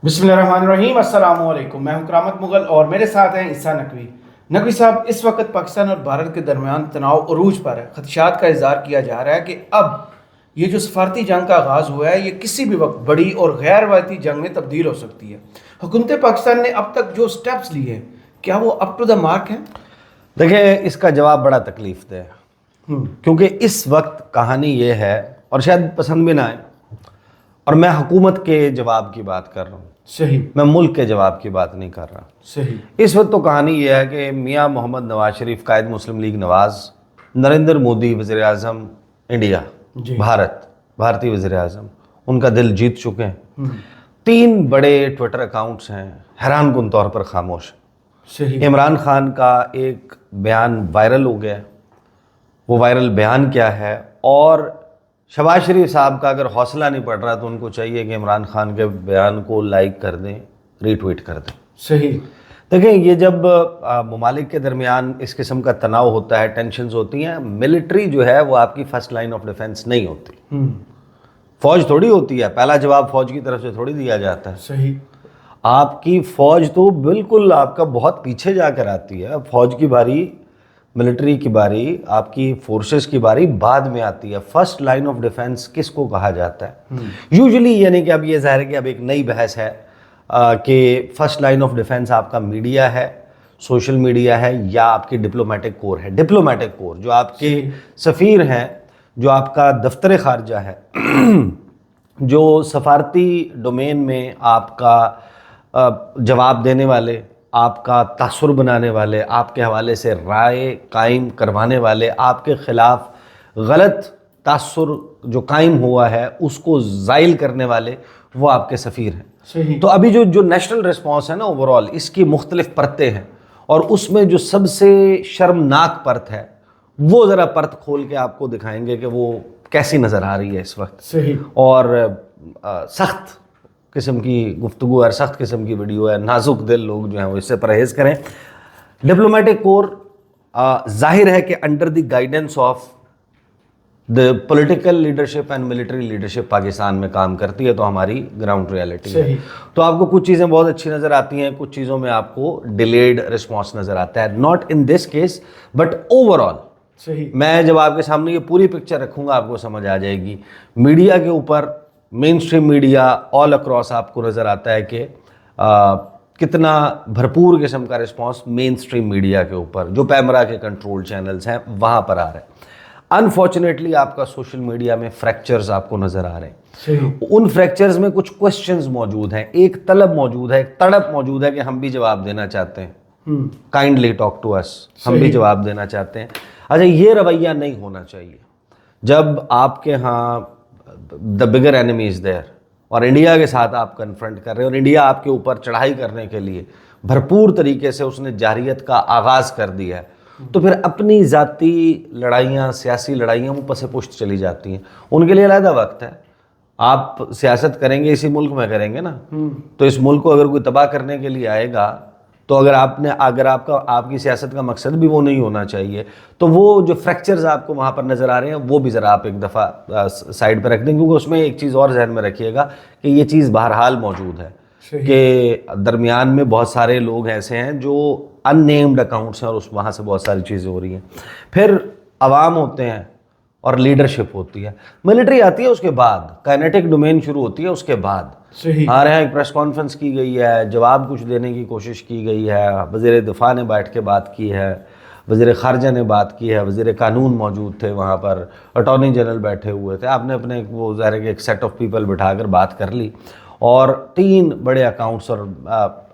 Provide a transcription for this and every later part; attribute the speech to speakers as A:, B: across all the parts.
A: بسم اللہ الرحمن الرحیم، السلام علیکم۔ میں ہوں کرامت مغل اور میرے ساتھ ہیں عیسیٰ نقوی۔ نقوی صاحب، اس وقت پاکستان اور بھارت کے درمیان تناؤ عروج پر ہے۔ خدشات کا اظہار کیا جا رہا ہے کہ اب یہ جو سفارتی جنگ کا آغاز ہوا ہے، یہ کسی بھی وقت بڑی اور غیر روایتی جنگ میں تبدیل ہو سکتی ہے۔ حکومت پاکستان نے اب تک جو سٹیپس لیے ہیں، کیا وہ اپ ٹو دا مارک ہیں؟
B: دیکھیں، اس کا جواب بڑا تکلیف دہ ہے، کیونکہ اس وقت کہانی یہ ہے، اور شاید پسند بھی نہ آئے، اور میں حکومت کے جواب کی بات کر رہا ہوں،
A: صحیح،
B: میں ملک کے جواب کی بات نہیں کر رہا۔
A: صحیح،
B: اس وقت تو کہانی یہ ہے کہ میاں محمد نواز شریف قائد مسلم لیگ نواز، نریندر مودی وزیر اعظم انڈیا،
A: جی،
B: بھارتی وزیر اعظم، ان کا دل جیت چکے ہیں۔ 3 بڑے ٹویٹر اکاؤنٹس ہیں حیران کن طور پر خاموش۔
A: صحیح،
B: عمران خان کا ایک بیان وائرل ہو گیا، وہ وائرل بیان کیا ہے، اور شہباز شریف صاحب کا اگر حوصلہ نہیں پڑ رہا تو ان کو چاہیے کہ عمران خان کے بیان کو لائک کر دیں، ری ٹویٹ کر دیں۔
A: صحیح،
B: دیکھیں، یہ جب ممالک کے درمیان اس قسم کا تناؤ ہوتا ہے، ٹینشنز ہوتی ہیں، ملٹری جو ہے وہ آپ کی فرسٹ لائن آف ڈیفنس نہیں ہوتی، فوج تھوڑی ہوتی ہے، پہلا جواب فوج کی طرف سے تھوڑی دیا جاتا ہے۔
A: صحیح،
B: آپ کی فوج تو بالکل آپ کا بہت پیچھے جا کر آتی ہے، فوج کی باری، ملٹری کی باری، آپ کی فورسز کی باری بعد میں آتی ہے۔ فرسٹ لائن آف ڈیفنس کس کو کہا جاتا ہے یوزلی؟ یعنی کہ اب یہ ظاہر ہے کہ اب ایک نئی بحث ہے کہ فرسٹ لائن آف ڈیفنس آپ کا میڈیا ہے، سوشل میڈیا ہے، یا آپ کی ڈپلومیٹک کور ہے۔ ڈپلومیٹک کور جو آپ کے سفیر ہیں، جو آپ کا دفتر خارجہ ہے، جو سفارتی ڈومین میں آپ کا جواب دینے والے، آپ کا تاثر بنانے والے، آپ کے حوالے سے رائے قائم کروانے والے، آپ کے خلاف غلط تاثر جو قائم ہوا ہے اس کو زائل کرنے والے، وہ آپ کے سفیر ہیں۔
A: صحیح،
B: تو ابھی جو نیشنل رسپانس ہے نا، اوورال اس کی مختلف پرتیں ہیں، اور اس میں جو سب سے شرمناک پرت ہے، وہ ذرا پرت کھول کے آپ کو دکھائیں گے کہ وہ کیسی نظر آ رہی ہے اس وقت۔
A: صحیح،
B: اور سخت قسم کی گفتگو اور سخت قسم کی ویڈیو ہے، نازک دل لوگ جو ہیں وہ اس سے پرہیز کریں۔ ڈپلومیٹک کور ظاہر ہے کہ under the guidance of the political leadership and military leadership Pakistan میں کام کرتی ہے، تو ہماری گراؤنڈ ریالٹی ہے۔ تو آپ کو کچھ چیزیں بہت اچھی نظر آتی ہیں، کچھ چیزوں میں آپ کو ڈیلیڈ رسپانس نظر آتا ہے، not in this case but over all.
A: صحیح،
B: میں جب آپ کے سامنے یہ پوری پکچر رکھوں گا آپ کو سمجھ آ جائے گی۔ میڈیا کے اوپر، مین سٹریم میڈیا آل اکراس آپ کو نظر آتا ہے کہ کتنا بھرپور قسم کا رسپانس مین سٹریم میڈیا کے اوپر، جو پیمرا کے کنٹرول چینلز ہیں، وہاں پر آ رہا ہے۔ انفارچونیٹلی آپ کا سوشل میڈیا میں فریکچرز آپ کو نظر آ رہے ہیں۔
A: صحیح،
B: ان فریکچرز میں کچھ کوسچنز موجود ہیں، ایک طلب موجود ہے، ایک تڑپ موجود ہے کہ ہم بھی جواب دینا چاہتے ہیں، کائنڈلی ٹاک ٹو اس، ہم بھی جواب دینا چاہتے ہیں۔ اچھا، یہ رویہ نہیں ہونا چاہیے جب آپ کے ہاں دا بگر اینیمی از دیئر، اور انڈیا کے ساتھ آپ کنفرنٹ کر رہے ہیں، اور انڈیا آپ کے اوپر چڑھائی کرنے کے لیے بھرپور طریقے سے اس نے جارحیت کا آغاز کر دیا ہے، تو پھر اپنی ذاتی لڑائیاں، سیاسی لڑائیاں وہ پس پشت چلی جاتی ہیں۔ ان کے لیے علیحدہ وقت ہے۔ آپ سیاست کریں گے اسی ملک میں کریں گے نا، تو اس ملک کو اگر کوئی تباہ کرنے کے لیے آئے گا، تو اگر آپ کی سیاست کا مقصد بھی وہ نہیں ہونا چاہیے، تو وہ جو فریکچرز آپ کو وہاں پر نظر آ رہے ہیں وہ بھی ذرا آپ ایک دفعہ سائڈ پہ رکھ دیں، کیونکہ اس میں ایک چیز اور ذہن میں رکھیے گا کہ یہ چیز بہرحال موجود ہے کہ درمیان میں بہت سارے لوگ ایسے ہیں جو ان نیمڈ اکاؤنٹس ہیں، اور وہاں سے بہت ساری چیزیں ہو رہی ہیں۔ پھر عوام ہوتے ہیں اور لیڈرشپ ہوتی ہے، ملٹری آتی ہے اس کے بعد، کائنیٹک ڈومین شروع ہوتی ہے اس کے بعد۔ ہمارے یہاں ایک پریس کانفرنس کی گئی ہے، جواب کچھ دینے کی کوشش کی گئی ہے، وزیر دفاع نے بیٹھ کے بات کی ہے، وزیر خارجہ نے بات کی ہے، وزیر قانون موجود تھے وہاں پر، اٹارنی جنرل بیٹھے ہوئے تھے، آپ نے اپنے وہ ظاہر ہے کہ ایک سیٹ آف پیپل بٹھا کر بات کر لی، اور 3 بڑے اکاؤنٹس۔ اور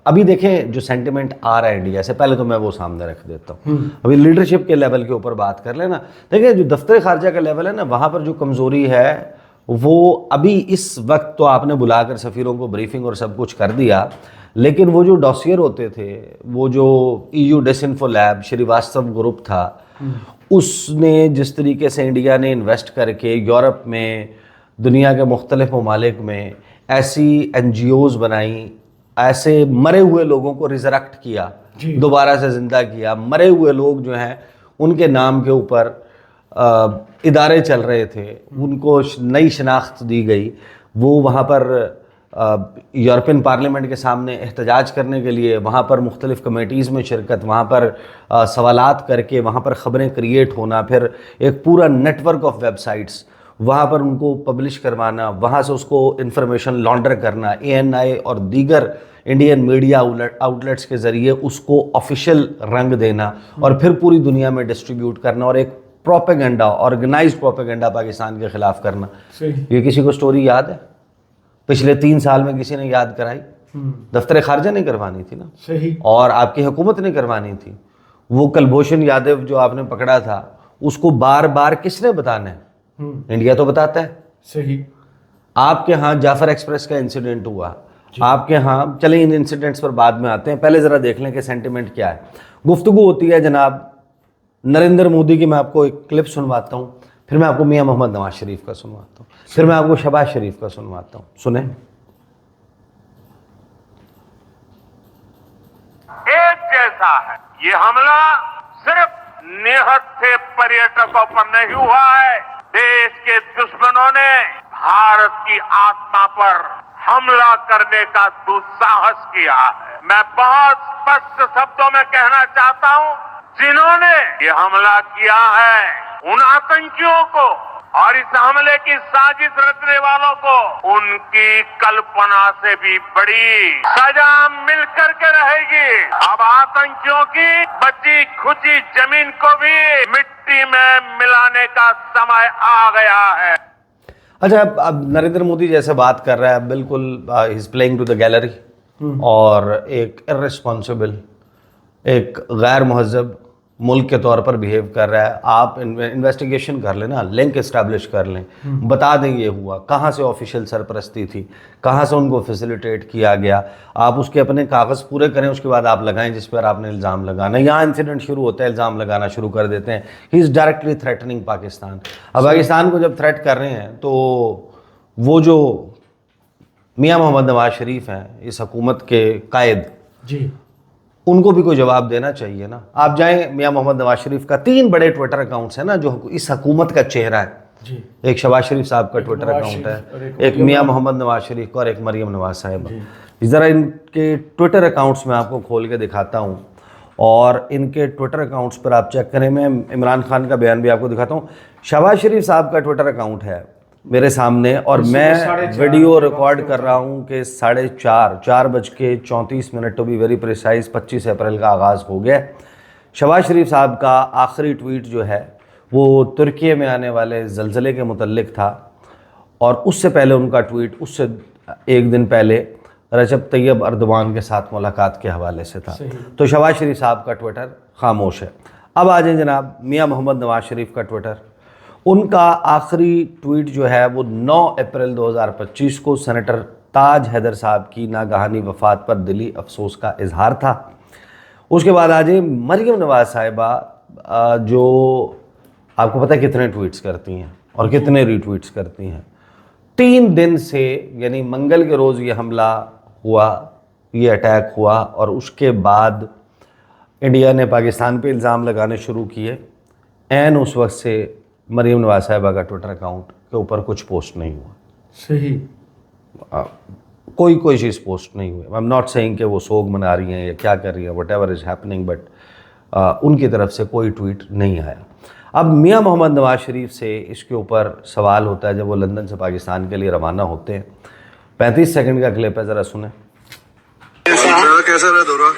B: ابھی دیکھیں جو سینٹیمنٹ آ رہا ہے انڈیا سے، پہلے تو میں وہ سامنے رکھ دیتا ہوں، ابھی لیڈرشپ کے لیول کے اوپر بات کر لینا۔ دیکھیں جو دفتر خارجہ کا لیول ہے نا، وہاں پر جو کمزوری ہے وہ ابھی اس وقت تو آپ نے بلا کر سفیروں کو بریفنگ اور سب کچھ کر دیا، لیکن وہ جو ڈاسیر ہوتے تھے، وہ جو EU ڈس انفو لیب شریواستو گروپ تھا، اس نے جس طریقے سے انڈیا نے انویسٹ کر کے یورپ میں، دنیا کے مختلف ممالک میں ایسی NGOs بنائیں، ایسے مرے ہوئے لوگوں کو ریزریکٹ کیا، دوبارہ سے زندہ کیا، مرے ہوئے لوگ جو ہیں ان کے نام کے اوپر ادارے چل رہے تھے، ان کو نئی شناخت دی گئی، وہ وہاں پر یورپین پارلیمنٹ کے سامنے احتجاج کرنے کے لیے، وہاں پر مختلف کمیٹیز میں شرکت، وہاں پر سوالات کر کے وہاں پر خبریں کریٹ ہونا، پھر ایک پورا network of websites وہاں پر ان کو پبلش کروانا، وہاں سے اس کو انفارمیشن لانڈر کرنا، ANI اور دیگر انڈین میڈیا آؤٹلیٹس کے ذریعے اس کو آفیشیل رنگ دینا اور پھر پوری دنیا میں ڈسٹریبیوٹ کرنا اور ایک پروپیگنڈا، آرگنائزڈ پروپیگنڈا پاکستان کے خلاف کرنا. یہ کسی کو سٹوری یاد ہے؟ پچھلے 3 سال میں کسی نے یاد کرائی؟ دفتر خارجہ نہیں کروانی تھی نا،
A: صحیح،
B: اور آپ کی حکومت نے کروانی تھی. وہ کلبھوشن یادو جو آپ نے پکڑا تھا، اس کو بار بار کس نے بتانا ہے؟ انڈیا تو بتاتا ہے.
A: صحیح.
B: آپ کے ہاں جعفر ایکسپریس کا انسیڈنٹ ہوا، آپ کے ہاں، چلیں ان انسیڈنٹس پر بعد میں آتے ہیں، پہلے ذرا دیکھ لیں کہ سینٹیمنٹ کیا ہے. گفتگو ہوتی ہے جناب نریندر مودی کی. میں آپ کو ایک کلپ سنواتا ہوں، پھر میں آپ کو میاں محمد نواز شریف کا سنواتا ہوں، پھر میں آپ کو شہباز شریف کا سنواتا ہوں. سنیں.
C: ایک جیسا ہے یہ حملہ، صرف نہت سے پریٹکوں پر نہیں ہوا ہے، دیش کے دشمنوں نے بھارت کی آتما پر حملہ کرنے کا دساہس کیا ہے. میں بہت اسپشٹ شبدوں میں کہنا چاہتا ہوں، جنہوں نے یہ حملہ کیا ہے ان آتنکیوں کو اور اس حملے کی سازش رچنے والوں کو ان کی کلپنا سے بھی بڑی سزا مل کر کے رہے گی. اب آتنکیوں کی بچی کھچی زمین کو بھی مٹی میں ملانے کا سمے آ گیا ہے.
B: اچھا، اب نریندر مودی جیسے بات کر رہا ہے، بالکل is playing to the gallery, اور ایک ارسپانسبل، ایک غیر مہذب ملک کے طور پر بیہیو کر رہا ہے. آپ انویسٹیگیشن کر لیں نا، لنک اسٹیبلش کر لیں، بتا دیں یہ ہوا، کہاں سے آفیشیل سرپرستی تھی، کہاں سے ان کو فیسیلیٹیٹ کیا گیا. آپ اس کے اپنے کاغذ پورے کریں، اس کے بعد آپ لگائیں جس پر آپ نے الزام لگانا. یہاں انسیڈنٹ شروع ہوتا ہے، الزام لگانا شروع کر دیتے ہیں. ہی از ڈائریکٹلی تھریٹننگ پاکستان. اب پاکستان کو جب تھریٹ کر رہے ہیں تو وہ جو میاں محمد نواز شریف ہیں، اس حکومت کے قائد،
A: جی،
B: ان کو بھی کوئی جواب دینا چاہیے نا. آپ جائیں، میاں محمد نواز شریف کا 3 بڑے ٹویٹر اکاؤنٹس ہیں نا جو اس حکومت کا چہرہ ہے.
A: جی،
B: ایک شہباز شریف صاحب کا ٹویٹر اکاؤنٹ ہے، ایک میاں محمد نواز شریف کا، اور ایک مریم نواز صاحبہ. ذرا ان کے ٹویٹر اکاؤنٹس میں آپ کو کھول کے دکھاتا ہوں، اور ان کے ٹویٹر اکاؤنٹس پر آپ چیک کریں. میں عمران خان کا بیان بھی آپ کو دکھاتا ہوں. شہباز شریف صاحب کا ٹویٹر اکاؤنٹ ہے میرے سامنے، اور میں ویڈیو ریکارڈ کر رہا ہوں کہ 4:34 ٹو بی ویری پریسائز 25 اپریل کا آغاز ہو گیا. شہباز شریف صاحب کا آخری ٹویٹ جو ہے وہ ترکیے میں آنے والے زلزلے کے متعلق تھا، اور اس سے پہلے ان کا ٹویٹ اس سے 1 دن پہلے رجب طیب اردوان کے ساتھ ملاقات کے حوالے سے تھا. تو شہباز شریف صاحب کا ٹویٹر خاموش ہے. اب آ جائیں جناب میاں محمد نواز شریف کا ٹویٹر. ان کا آخری ٹویٹ جو ہے وہ 9 اپریل 2025 کو سینیٹر تاج حیدر صاحب کی ناگہانی وفات پر دلی افسوس کا اظہار تھا. اس کے بعد آ جائیں مریم نواز صاحبہ، جو آپ کو پتہ ہے کتنے ٹویٹس کرتی ہیں اور کتنے ری ٹویٹس کرتی ہیں. 3 دن سے، یعنی منگل کے روز یہ حملہ ہوا، یہ اٹیک ہوا، اور اس کے بعد انڈیا نے پاکستان پہ الزام لگانے شروع کیے. اس وقت سے مریم نواز صاحبہ کا ٹویٹر اکاؤنٹ کے اوپر کچھ پوسٹ نہیں ہوا.
A: صحیح،
B: کوئی چیز پوسٹ نہیں ہوئی. I'm not saying کہ وہ سوگ منا رہی ہیں یا کیا کر رہی ہیں، whatever is happening, but ان کی طرف سے کوئی ٹویٹ نہیں آیا. اب میاں محمد نواز شریف سے اس کے اوپر سوال ہوتا ہے جب وہ لندن سے پاکستان کے لیے روانہ ہوتے ہیں. 35 سیکنڈ کا کلپ ہے، ذرا سنیں.
D: کیسا رہا دورہ؟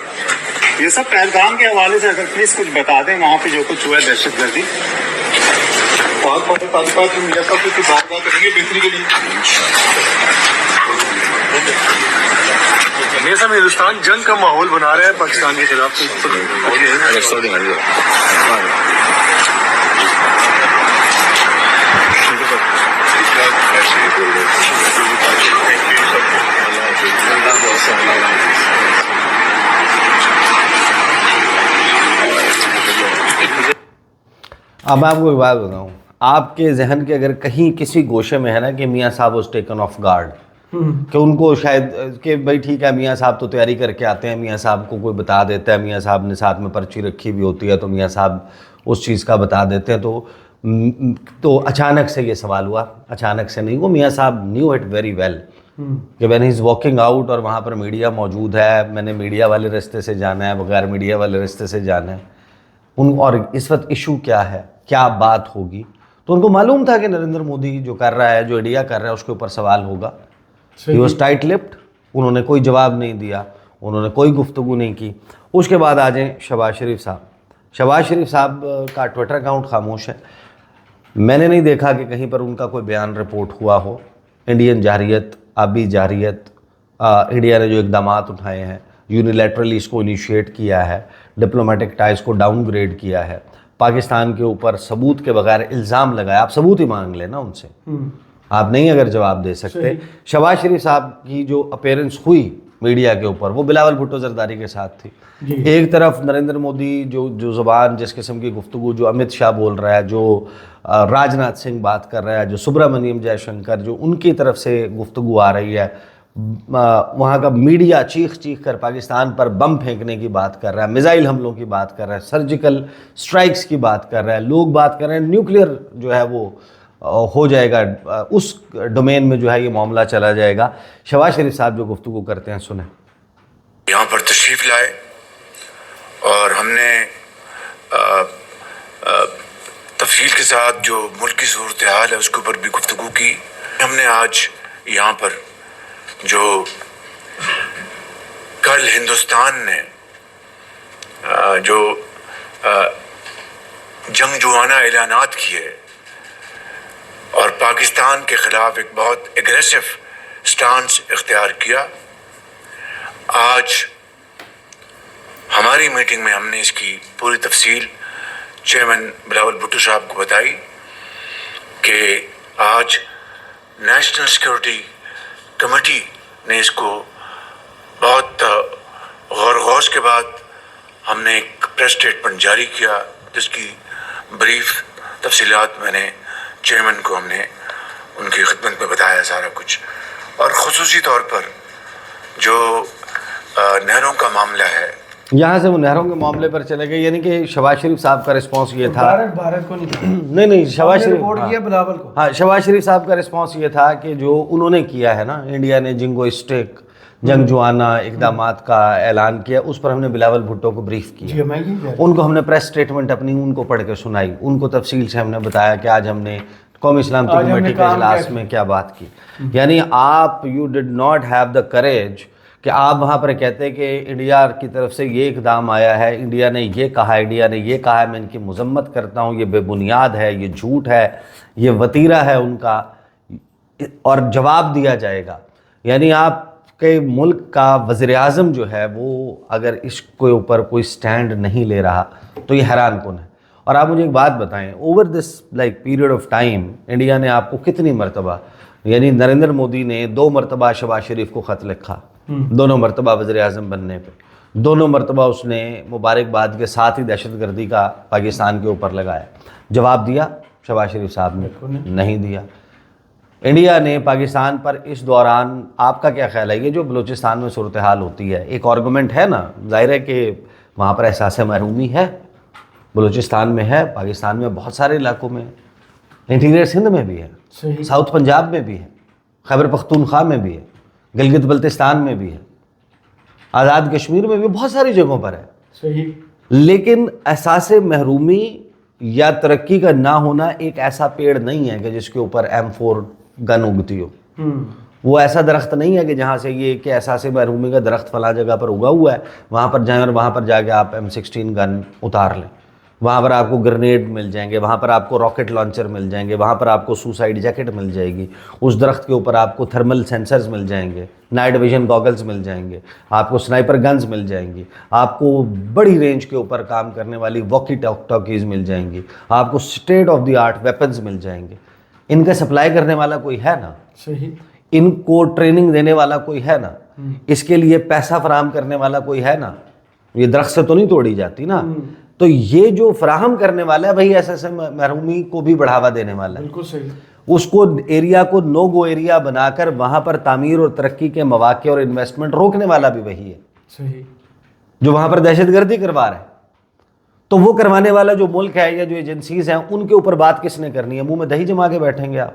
D: یہ سب پہلگام کے حوالے سے اگر پلیز کچھ بتا دیں، وہاں پہ جو کچھ ہوا ہے دہشت گردی. یہ سب ہندوستان جنگ کا ماحول بنا رہا ہے پاکستان کے خلاف.
B: اب میں آپ کو ایک بات بتاؤں، آپ کے ذہن کے اگر کہیں کسی گوشے میں ہے نا کہ میاں صاحب واز ٹیکن آف گارڈ، کہ ان کو شاید کہ بھائی ٹھیک ہے میاں صاحب تو تیاری کر کے آتے ہیں، میاں صاحب کو کوئی بتا دیتا ہے، میاں صاحب نے ساتھ میں پرچی رکھی بھی ہوتی ہے تو میاں صاحب اس چیز کا بتا دیتے ہیں، تو اچانک سے یہ سوال ہوا. اچانک سے نہیں، وہ میاں صاحب نیو اٹ ویری ویل کہ when he's walking out اور وہاں پر میڈیا موجود ہے, میں نے میڈیا والے راستے سے جانا ہے, بغیر میڈیا والے راستے سے جانا ہے, اور اس وقت ایشو کیا ہے, کیا بات ہوگی, تو ان کو معلوم تھا کہ نریندر مودی جو کر رہا ہے, جو انڈیا کر رہا ہے, اس کے اوپر سوال ہوگا. He was tight lipped, انہوں نے کوئی جواب نہیں دیا, انہوں نے کوئی گفتگو نہیں کی. اس کے بعد آ جائیں شہباز شریف صاحب. شہباز شریف صاحب کا ٹویٹر اکاؤنٹ خاموش ہے, میں نے نہیں دیکھا کہ کہیں پر ان کا کوئی بیان رپورٹ ہوا ہو. انڈین جارحیت, آبی جارحیت, انڈیا نے جو اقدامات اٹھائے ہیں, یونیلیٹرلی اس کو انیشیٹ کیا ہے, ڈپلومیٹک ٹائز کو ڈاؤن گریڈ کیا ہے, پاکستان کے اوپر ثبوت کے بغیر الزام لگایا. آپ ثبوت ہی مانگ لیں نا ان سے, آپ نہیں اگر جواب دے سکتے. شہباز شریف صاحب کی جو اپیرنس ہوئی میڈیا کے اوپر, وہ بلاول بھٹو زرداری کے ساتھ تھی. ایک طرف نریندر مودی جو زبان, جس قسم کی گفتگو جو امت شاہ بول رہا ہے, جو راج ناتھ سنگھ بات کر رہا ہے, جو سبرامنیم جے شنکر, جو ان کی طرف سے گفتگو آ رہی ہے, وہاں کا میڈیا چیخ چیخ کر پاکستان پر بم پھینکنے کی بات کر رہا ہے, میزائل حملوں کی بات کر رہا ہے, سرجیکل سٹرائکس کی بات کر رہا ہے, لوگ بات کر رہے ہیں نیوکلیئر جو ہے وہ ہو جائے گا, اس ڈومین میں جو ہے یہ معاملہ چلا جائے گا. شہباز شریف صاحب جو گفتگو کرتے ہیں, سنیں.
E: یہاں پر تشریف لائے اور ہم نے تفصیل کے ساتھ جو ملک کی صورتحال ہے اس کے اوپر بھی گفتگو کی. ہم نے آج یہاں پر جو کل ہندوستان نے جو جنگجوانہ اعلانات کیے اور پاکستان کے خلاف ایک بہت ایگریسو سٹانس اختیار کیا, آج ہماری میٹنگ میں ہم نے اس کی پوری تفصیل چیئرمین بلاول بھٹو صاحب کو بتائی کہ آج نیشنل سیکورٹی کمیٹی نے اس کو بہت غور و خوض کے بعد ہم نے ایک پریس اسٹیٹمنٹ جاری کیا, جس کی بریف تفصیلات میں نے چیئرمین کو ہم نے ان کی خدمت میں بتایا سارا کچھ. اور خصوصی طور پر جو نہروں کا معاملہ ہے,
B: یہاں سے وہ نہروں کے معاملے پر چلے گئے, یعنی کہ شہباز شریف صاحب کا رسپانس یہ تھا,
A: بھارت کو
B: نہیں شہباز شریف,
A: رپورٹ کیا بلاول کو,
B: ہاں شہباز شریف صاحب کا رسپانس یہ تھا کہ جو انہوں نے کیا ہے نا, انڈیا نے جنگوسٹک جنگجوانہ اقدامات کا اعلان کیا, اس پر ہم نے بلاول بھٹو کو بریف کیا. ان کو ہم نے پریس اسٹیٹمنٹ اپنی ان کو پڑھ کے سنائی, ان کو تفصیل سے ہم نے بتایا کہ آج ہم نے قومی اسلامتی کمیٹی کے اجلاس میں کیا بات کی. یعنی آپ you did not have the courage کہ آپ وہاں پر کہتے کہ انڈیا کی طرف سے یہ اقدام آیا ہے, انڈیا نے یہ کہا, انڈیا نے یہ کہا ہے, میں ان کی مذمت کرتا ہوں, یہ بے بنیاد ہے, یہ جھوٹ ہے, یہ وتیرہ ہے ان کا, اور جواب دیا جائے گا. یعنی آپ کے ملک کا وزیر اعظم جو ہے وہ اگر اس کے اوپر کوئی سٹینڈ نہیں لے رہا تو یہ حیران کن ہے. اور آپ مجھے ایک بات بتائیں, over this period of time India نے آپ کو کتنی مرتبہ, یعنی نریندر مودی نے 2 مرتبہ شہباز شریف کو خط لکھا, دونوں مرتبہ وزیر اعظم بننے پہ, دونوں مرتبہ اس نے مبارکباد کے ساتھ ہی دہشت گردی کا پاکستان کے اوپر لگایا. جواب دیا شہباز شریف صاحب نے؟ نہیں دیا. انڈیا نے پاکستان پر اس دوران, آپ کا کیا خیال ہے, یہ جو بلوچستان میں صورتحال ہوتی ہے, ایک آرگومنٹ ہے نا, ظاہر ہے کہ وہاں پر احساس محرومی ہے, بلوچستان میں ہے, پاکستان میں بہت سارے علاقوں میں, انٹیریئر سندھ میں بھی ہے, ساؤتھ پنجاب میں بھی ہے, خیبر پختونخوا میں بھی ہے, گلگت بلتستان میں بھی ہے, آزاد کشمیر میں بھی, بہت ساری جگہوں پر ہے.
A: صحیح.
B: لیکن احساس محرومی یا ترقی کا نہ ہونا ایک ایسا پیڑ نہیں ہے کہ جس کے اوپر M4 گن اگتی ہو. وہ ایسا درخت نہیں ہے کہ جہاں سے یہ کہ احساس محرومی کا درخت فلاں جگہ پر اگا ہوا ہے, وہاں پر جائیں اور وہاں پر جا کے آپ M16 گن اتار لیں, وہاں پر آپ کو گرنیڈ مل جائیں گے, وہاں پر آپ کو راکٹ لانچر مل جائیں گے, وہاں پر آپ کو سوسائڈ جیکٹ مل جائے گی, اس درخت کے اوپر آپ کو تھرمل سینسرز مل جائیں گے, نائٹ ویژن گاگلز مل جائیں گے, آپ کو سنائپر گنز مل جائیں گی, آپ کو بڑی رینج کے اوپر کام کرنے والی واکی ٹاکیز مل جائیں گی, آپ کو state of the art weapons مل جائیں گے. ان کا سپلائی کرنے والا کوئی ہے نا,
A: صحیح,
B: ان کو ٹریننگ دینے والا کوئی ہے نا, اس کے لیے پیسہ فراہم کرنے والا کوئی ہے نا, یہ درخت سے تو نہیں توڑی جاتی نا. تو یہ جو فراہم کرنے والا ہے بھائی ایسے محرومی کو بھی بڑھاوا دینے والا ہے.
A: بالکل صحیح.
B: اس کو ایریا کو نو گو ایریا بنا کر وہاں پر تعمیر اور ترقی کے مواقع اور انویسٹمنٹ روکنے والا بھی وہی ہے.
A: صحیح.
B: جو وہاں پر دہشت گردی کروا رہا ہے, تو وہ کروانے والا جو ملک ہے یا جو ایجنسیز ہیں, ان کے اوپر بات کس نے کرنی ہے؟ منہ میں دہی جما کے بیٹھیں گے آپ؟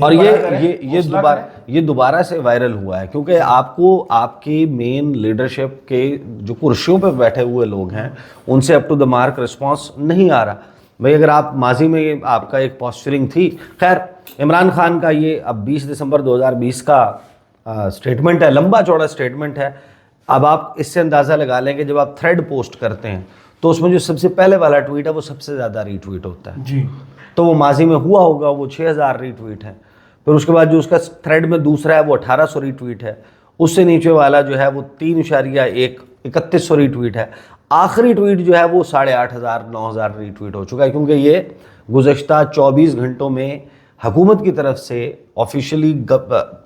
B: اور یہ دوبارہ سے وائرل ہوا ہے کیونکہ آپ کو آپ کی مین لیڈرشپ کے جو کرسیوں پہ بیٹھے ہوئے لوگ ہیں ان سے up to the mark response نہیں آ رہا. بھائی اگر آپ ماضی میں آپ کا ایک پوسچرنگ تھی. خیر عمران خان کا یہ اب 20 دسمبر 2020 کا سٹیٹمنٹ ہے, لمبا چوڑا سٹیٹمنٹ ہے. اب آپ اس سے اندازہ لگا لیں کہ جب آپ تھریڈ پوسٹ کرتے ہیں تو اس میں جو سب سے پہلے والا ٹویٹ ہے وہ سب سے زیادہ ری ٹویٹ ہوتا ہے.
A: جی
B: تو وہ ماضی میں ہوا ہوگا, وہ 6000 ری ٹویٹ ہے. پھر اس کے بعد جو اس کا تھریڈ میں دوسرا ہے وہ 1800 ری ٹویٹ ہے. اس سے نیچے والا جو ہے وہ 3.31 ری ٹویٹ ہے. آخری ٹویٹ جو ہے وہ 8500 9000 ری ٹویٹ ہو چکا ہے کیونکہ یہ گزشتہ 24 گھنٹوں میں حکومت کی طرف سے آفیشلی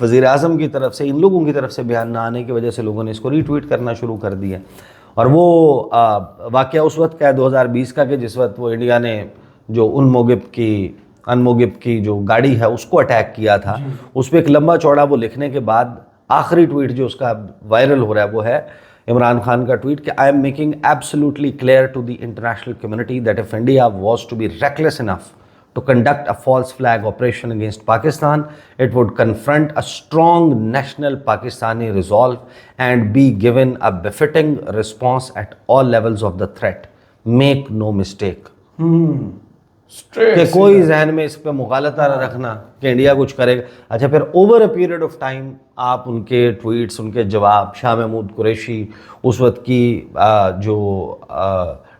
B: وزیر اعظم کی طرف سے ان لوگوں کی طرف سے بیان نہ آنے کی وجہ سے لوگوں نے اس کو ری ٹویٹ کرنا شروع کر دیا. اور وہ واقعہ اس وقت کا ہے 2020 کا کہ جس وقت وہ انڈیا نے جو انموگپ کی جو گاڑی ہے اس کو اٹیک کیا تھا. اس پہ ایک لمبا چوڑا وہ لکھنے کے بعد آخری ٹویٹ جو اس کا وائرل ہو رہا ہے وہ ہے عمران خان کا ٹویٹ کہ I am making absolutely clear to the international community that if India was to be reckless enough to conduct a false flag operation against Pakistan, it would confront a strong national Pakistani resolve and be given a befitting response at all levels of the threat. Make no mistake. کہ کوئی ذہن میں اس پہ مغالطہ نہ رکھنا کہ India کچھ کرے گا. اچھا پھر over a period of time آپ ان کے ٹویٹس, ان کے جواب, شاہ محمود قریشی اس وقت کی جو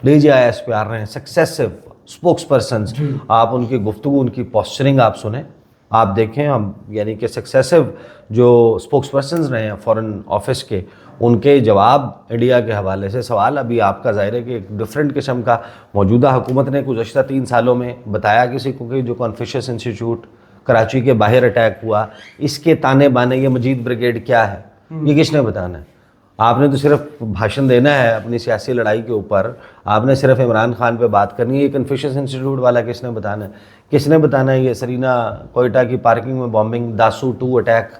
B: ڈی جی آئی ایس پہ آ رہے ہیں سکسیسو اسپوکس پرسنز, آپ ان کی گفتگو, ان کی پوسچرنگ آپ سنیں, آپ دیکھیں. ہم یعنی کہ سکسیسو جو اسپوکس پرسنز رہے ہیں فارن آفس کے, ان کے جواب انڈیا کے حوالے سے. سوال ابھی آپ کا ظاہر ہے کہ ایک ڈفرینٹ قسم کا موجودہ حکومت نے گزشتہ 3 سالوں میں بتایا کسی کو کہ جو کنفیوشس انسٹیٹیوٹ کراچی کے باہر اٹیک ہوا, اس کے تانے بانے, یہ مجید بریگیڈ کیا ہے, یہ کس نے بتانا ہے؟ آپ نے تو صرف بھاشن دینا ہے اپنی سیاسی لڑائی کے اوپر, آپ نے صرف عمران خان پہ بات کرنی ہے. یہ کنفیوشس انسٹیٹیوٹ والا کس نے بتانا ہے؟ کس نے بتانا ہے یہ سرینا کوئٹہ کی پارکنگ میں بامبنگ, داسو 2 اٹیک,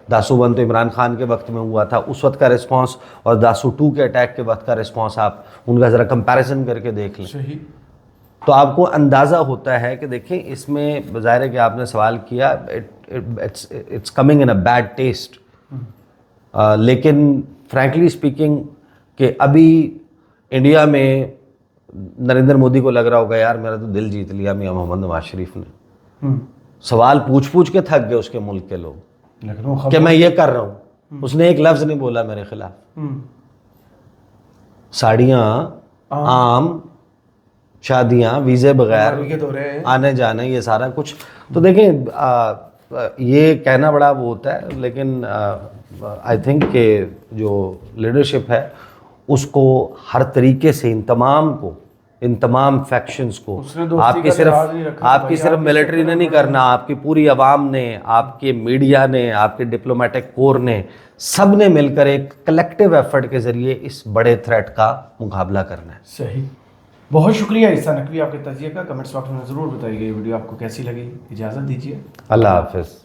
B: داسو 1 تو عمران خان کے وقت میں ہوا تھا, اس وقت کا رسپانس اور داسو 2 کے اٹیک کے وقت کا رسپانس آپ ان کا ذرا کمپیریزن کر کے دیکھ لیں.
A: صحیح.
B: تو آپ کو اندازہ ہوتا ہے کہ دیکھیں اس میں ظاہر ہے کہ آپ نے سوال کیا, it's coming in a bad taste. لیکن فرینکلی اسپیکنگ کہ ابھی انڈیا میں نریندر مودی کو لگ رہا ہوگا یار میرا تو دل جیت لیا میاں محمد نواز شریف نے. سوال پوچھ کے تھک گئے اس کے ملک کے لوگ کہ میں یہ کر رہا ہوں. اس نے ایک لفظ نہیں بولا میرے خلاف. ساڑیاں, عام شادیاں, ویزے بغیر آنے جانے, یہ سارا کچھ. تو دیکھیں یہ کہنا بڑا وہ ہوتا ہے, لیکن آئی تھنک کہ جو لیڈرشپ ہے اس کو ہر طریقے سے ان تمام فیکشنز کو آپ کی صرف ملٹری نے نہیں کرنا, آپ کی پوری عوام نے, آپ کے میڈیا نے, آپ کے ڈپلومیٹک کور نے, سب نے مل کر ایک کلیکٹیو ایفرٹ کے ذریعے اس بڑے تھریٹ کا مقابلہ کرنا ہے.
A: صحیح. بہت شکریہ عیسیٰ نقوی آپ کے تجزیے کا. کمنٹس باکس میں ضرور بتائیے یہ ویڈیو آپ کو کیسی لگی. اجازت دیجیے.
B: اللہ حافظ.